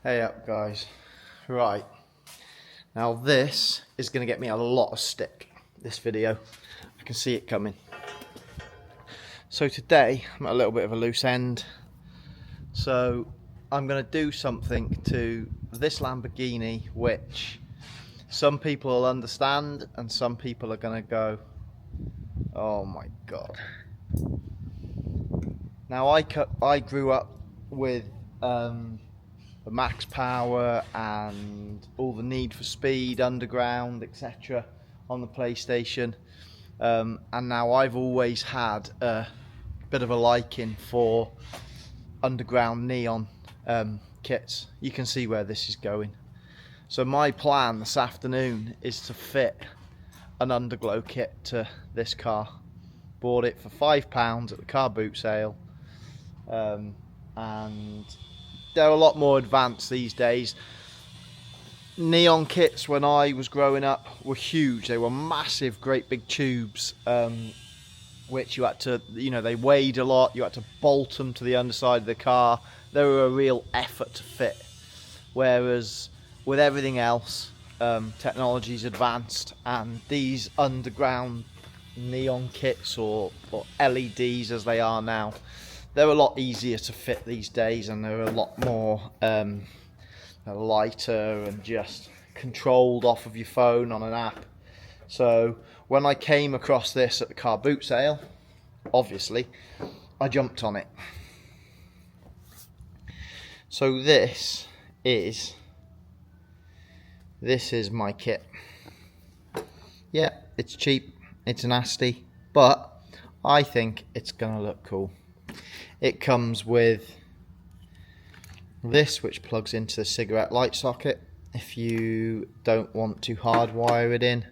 Hey up guys. Right, now this is going to get me a lot of stick, this video. I can see it coming. So today I'm at a little bit of a loose end. So I'm going to do something to this Lamborghini which some people will understand and some people are going to go, oh my god. Now I grew up with the max power and all the Need for Speed, Underground, etc. on the PlayStation, and now I've always had a bit of a liking for underground neon kits. You can see where this is going. So my plan this afternoon is to fit an underglow kit to this car. Bought it for £5 at the car boot sale, and they're a lot more advanced these days. Neon kits when I was growing up were huge. They were massive, great big tubes, which you had to, they weighed a lot. You had to bolt them to the underside of the car. They were a real effort to fit. Whereas with everything else, technology's advanced, and these underground neon kits or LEDs as they are now, they're a lot easier to fit these days, and they're a lot more lighter and just controlled off of your phone on an app. So when I came across this at the car boot sale, obviously I jumped on it. So this is my kit. Yeah, it's cheap, it's nasty, but I think it's gonna look cool. It comes with this, which plugs into the cigarette light socket if you don't want to hardwire it in,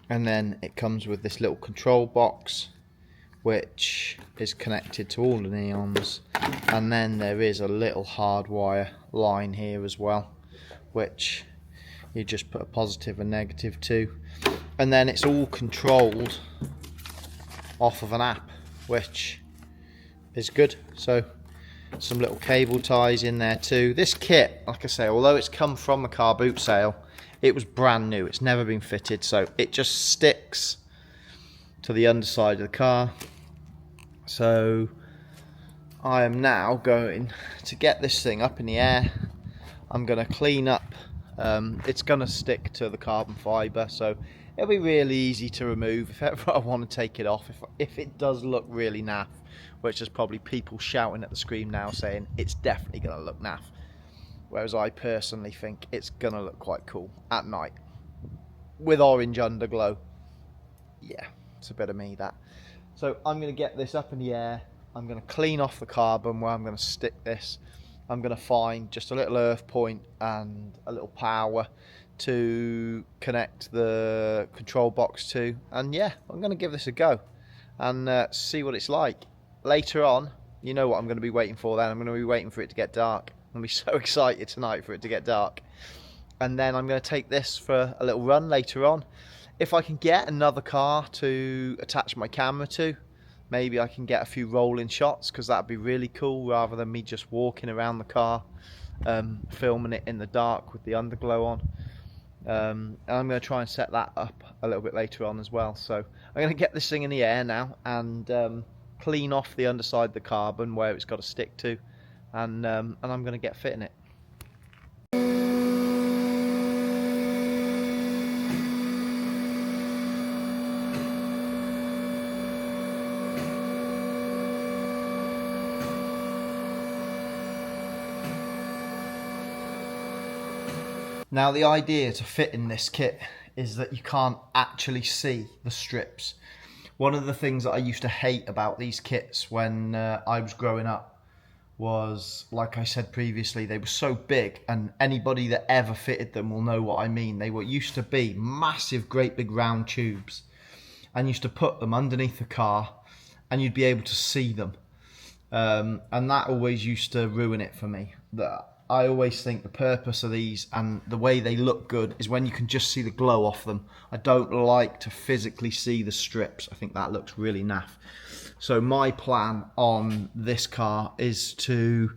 and then it comes with this little control box which is connected to all the neons, and then there is a little hardwire line here as well, which you just put a positive and negative to, and then it's all controlled off of an app, which is good. So some little cable ties in there too. This kit, like I say, although it's come from the car boot sale, it was brand new. It's never been fitted, so it just sticks to the underside of the car. So I am now going to get this thing up in the air. I'm going to clean up. It's going to stick to the carbon fibre, so it'll be really easy to remove if ever I want to take it off. If it does look really naff, which is probably people shouting at the screen now saying it's definitely going to look naff, whereas I personally think it's going to look quite cool at night with orange underglow. Yeah, it's a bit of me, that. So I'm going to get this up in the air. I'm going to clean off the carbon where I'm going to stick this. I'm going to find just a little earth point and a little power to connect the control box to, and yeah, I'm going to give this a go and see what it's like. Later on, you know what I'm going to be waiting for then. I'm going to be waiting for it to get dark. I'm going to be so excited tonight for it to get dark. And then I'm going to take this for a little run later on. If I can get another car to attach my camera to, maybe I can get a few rolling shots, because that'd be really cool, rather than me just walking around the car, filming it in the dark with the underglow on. And I'm going to try and set that up a little bit later on as well. So I'm going to get this thing in the air now and clean off the underside of the carbon where it's got to stick to, and I'm going to get fitting it. Now the idea to fit in this kit is that you can't actually see the strips. One of the things that I used to hate about these kits when I was growing up was, like I said previously, they were so big, and anybody that ever fitted them will know what I mean. They were used to be massive, great big round tubes, and used to put them underneath the car and you'd be able to see them. And that always used to ruin it for me. I always think the purpose of these and the way they look good is when you can just see the glow off them. I don't like to physically see the strips. I think that looks really naff. So my plan on this car is to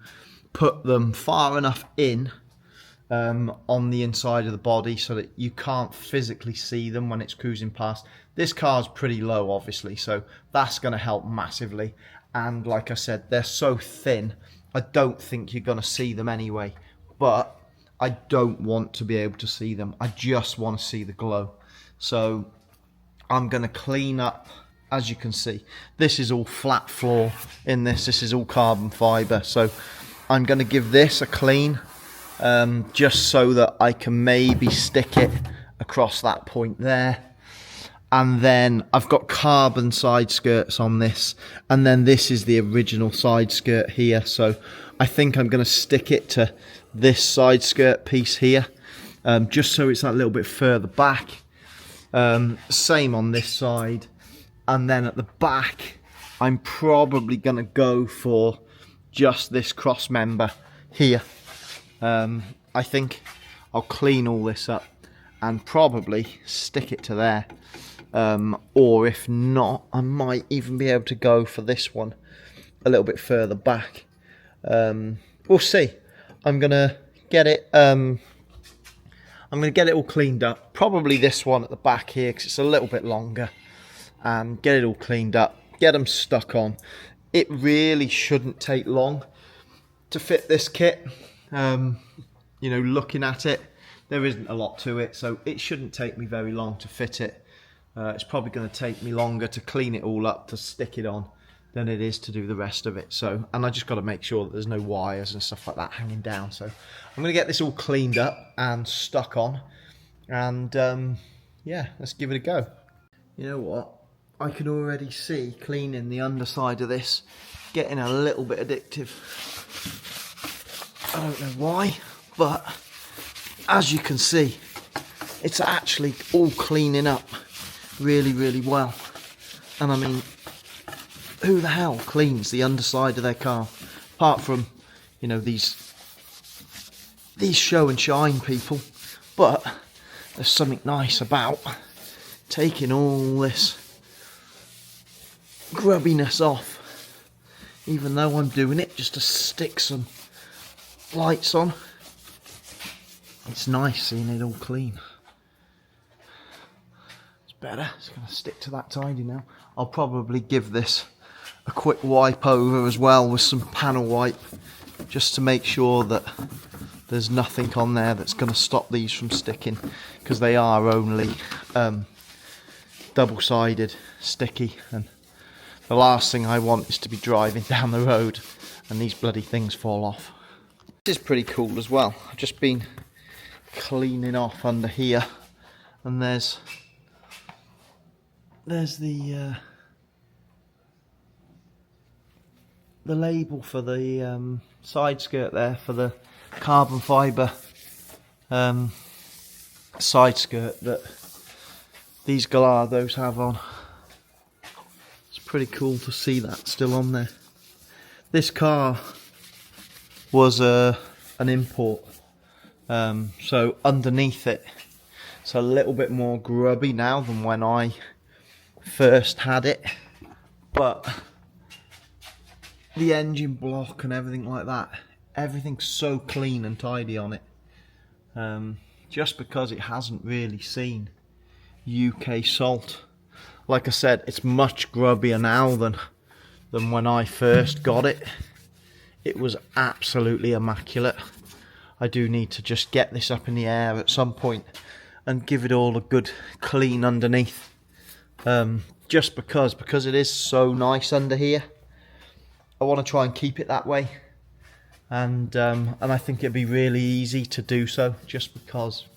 put them far enough in on the inside of the body so that you can't physically see them when it's cruising past. This car's pretty low, obviously, so that's going to help massively. And like I said, they're so thin, I don't think you're going to see them anyway. But I don't want to be able to see them. I just want to see the glow. So I'm going to clean up, as you can see. This is all flat floor in this. This is all carbon fibre. So I'm going to give this a clean, just so that I can maybe stick it across that point there. And then I've got carbon side skirts on this, and then this is the original side skirt here. So I think I'm going to stick it to this side skirt piece here, just so it's that little bit further back. Same on this side, and then at the back I'm probably going to go for just this cross member here. I think I'll clean all this up and probably stick it to there. Or if not, I might even be able to go for this one a little bit further back. We'll see. I'm gonna get it. I'm gonna get it all cleaned up. Probably this one at the back here because it's a little bit longer. Get it all cleaned up. Get them stuck on. It really shouldn't take long to fit this kit. You know, looking at it, there isn't a lot to it, so it shouldn't take me very long to fit it. It's probably going to take me longer to clean it all up, to stick it on, than it is to do the rest of it. So, and I just got to make sure that there's no wires and stuff like that hanging down. So I'm going to get this all cleaned up and stuck on, and yeah, let's give it a go. You know what? I can already see cleaning the underside of this getting a little bit addictive. I don't know why, but as you can see, it's actually all cleaning up really, really well. And I mean, who the hell cleans the underside of their car apart from, you know, these show and shine people? But there's something nice about taking all this grubbiness off, even though I'm doing it just to stick some lights on. It's nice seeing it all clean. Better. It's going to stick to that tidy now. I'll probably give this a quick wipe over as well with some panel wipe, just to make sure that there's nothing on there that's going to stop these from sticking, because they are only double-sided, sticky, and the last thing I want is to be driving down the road and these bloody things fall off. This is pretty cool as well. I've just been cleaning off under here, and there's the label for the side skirt there, for the carbon fibre side skirt that these Gallardos have on. It's pretty cool to see that still on there. This car was an import, so underneath it it's a little bit more grubby now than when I first had it, but the engine block and everything like that, everything's so clean and tidy on it, just because it hasn't really seen UK salt. Like I said, it's much grubbier now than when I first got it. It was absolutely immaculate. I do need to just get this up in the air at some point and give it all a good clean underneath. Just because it is so nice under here, I want to try and keep it that way, and I think it'd be really easy to do so just because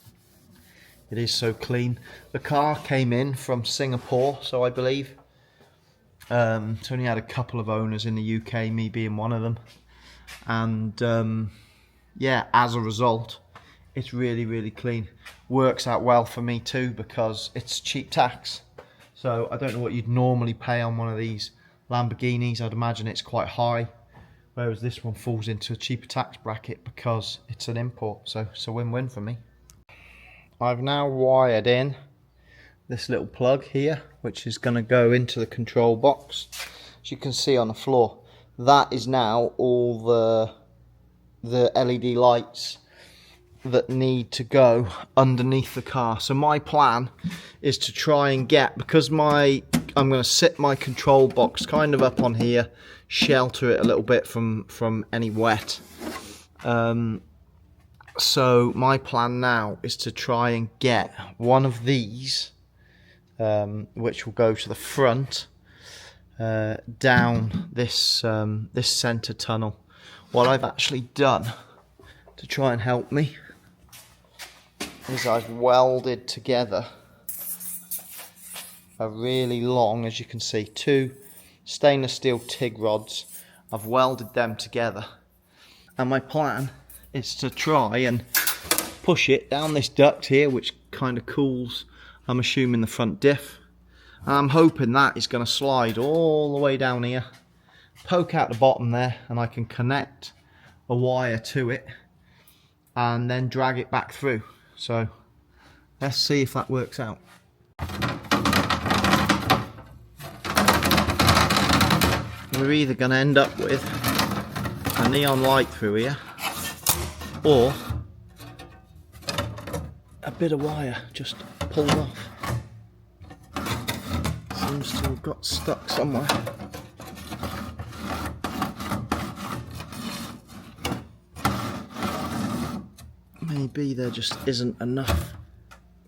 it is so clean. The car came in from Singapore, so I believe it's only had a couple of owners in the UK, me being one of them, and yeah, as a result, it's really, really clean. Works out well for me too because it's cheap tax. So I don't know what you'd normally pay on one of these Lamborghinis. I'd imagine it's quite high, whereas this one falls into a cheaper tax bracket because it's an import. So it's a win-win for me. I've now wired in this little plug here, which is going to go into the control box. As you can see on the floor, that is now all the the LED lights that need to go underneath the car. So my plan is to try and get, because I'm going to sit my control box kind of up on here, shelter it a little bit from any wet. So my plan now is to try and get one of these, which will go to the front, down this this centre tunnel. What I've actually done to try and help me is I've welded together a really long, as you can see, 2 stainless steel TIG rods. I've welded them together, and my plan is to try and push it down this duct here, which kind of cools, I'm assuming, the front diff. And I'm hoping that is going to slide all the way down here, poke out the bottom there, and I can connect a wire to it and then drag it back through. So let's see if that works out. We're either going to end up with a neon light through here, or a bit of wire just pulled off. Seems to have got stuck somewhere. Maybe there just isn't enough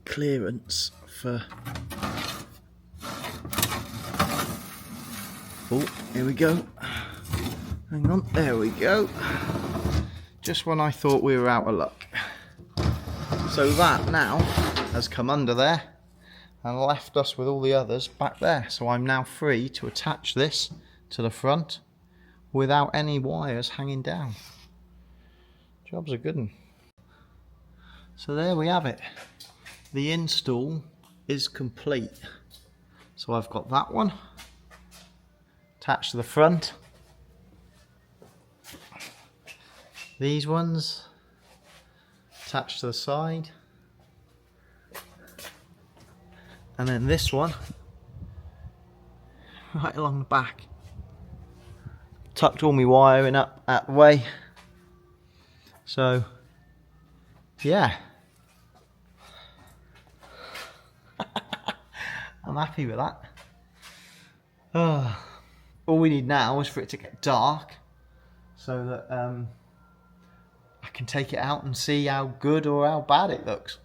clearance for... Oh, here we go. Hang on, there we go. Just when I thought we were out of luck. So that now has come under there and left us with all the others back there. So I'm now free to attach this to the front without any wires hanging down. Job's a good one. So there we have it. The install is complete. So I've got that one attached to the front. These ones attached to the side, and then this one right along the back. Tucked all my wiring up that way. So yeah, I'm happy with that. All we need now is for it to get dark so that I can take it out and see how good or how bad it looks.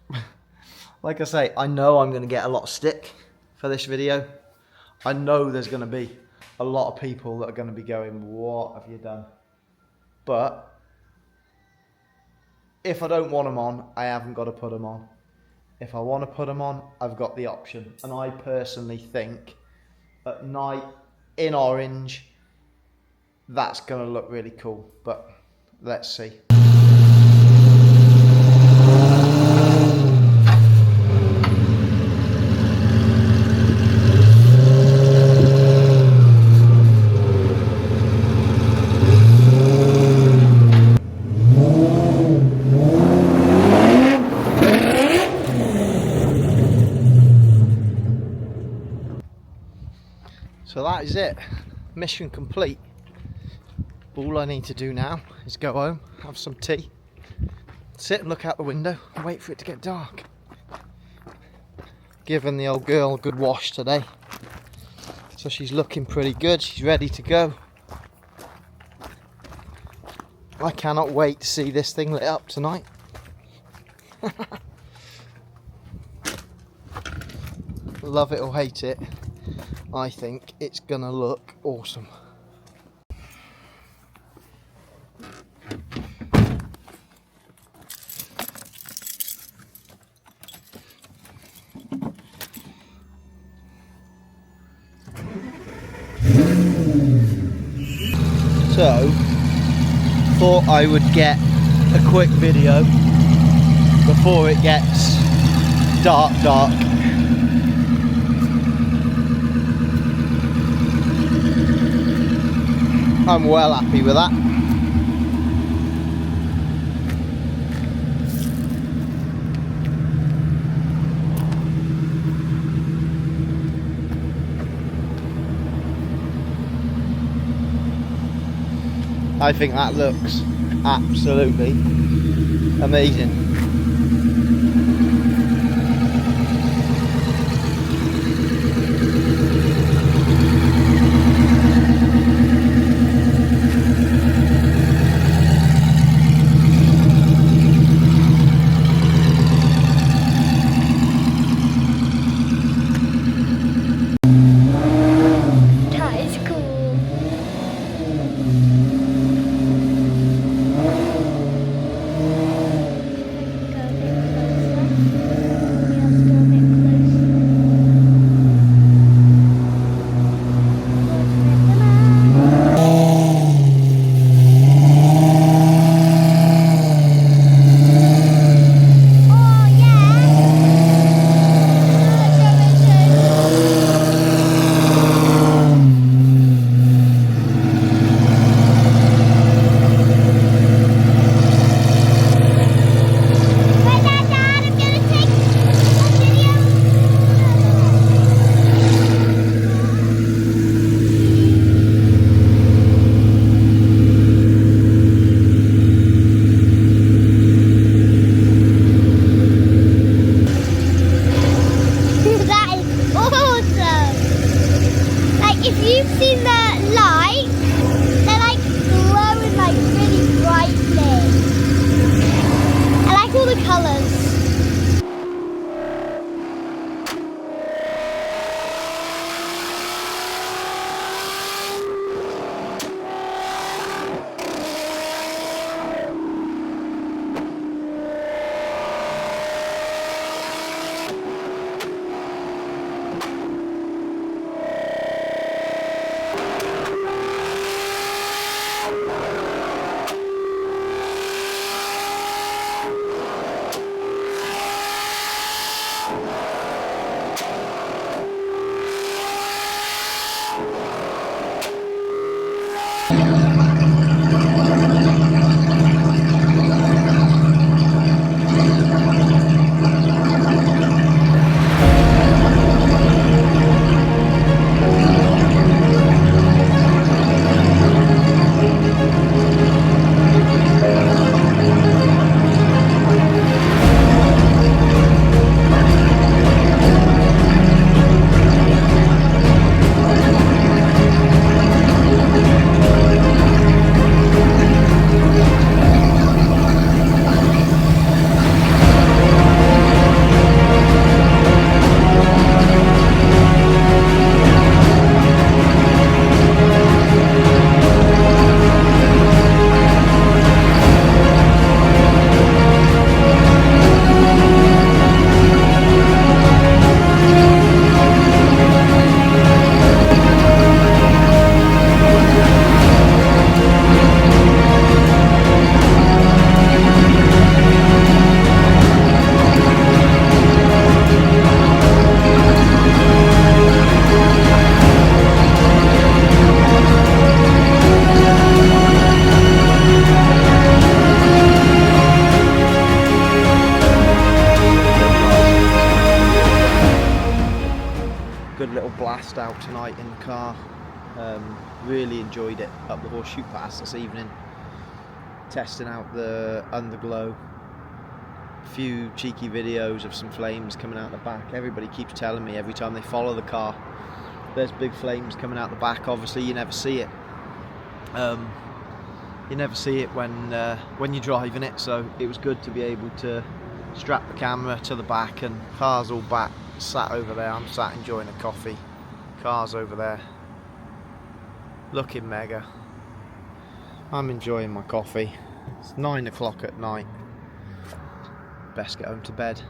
Like I say, I know I'm going to get a lot of stick for this video. I know there's going to be a lot of people that are going to be going, what have you done? But if I don't want them on, I haven't got to put them on. If I want to put them on, I've got the option. And I personally think at night in orange, that's going to look really cool. But let's see. So that is it, mission complete. All I need to do now is go home, have some tea, sit and look out the window and wait for it to get dark. Given the old girl a good wash today, so she's looking pretty good, she's ready to go. I cannot wait to see this thing lit up tonight. Love it or hate it, I think it's gonna look awesome. So, thought I would get a quick video before it gets dark. I'm well happy with that. I think that looks Absolutely amazing. That is cool. Go a bit closer. We have to go a bit closer. Oh that is awesome! Like, if you've seen the lights, they're like glowing like really brightly. I like all the colours. Good little blast out tonight in the car. Really enjoyed it up the Horseshoe Pass this evening, testing out the underglow. A few cheeky videos of some flames coming out the back. Everybody keeps telling me every time they follow the car there's big flames coming out the back. Obviously you never see it. You never see it when you're driving it, so it was good to be able to strap the camera to the back, and car's all back, sat over there. I'm sat enjoying a coffee, car's over there looking mega. I'm enjoying my coffee. It's 9 o'clock at night, best get home to bed.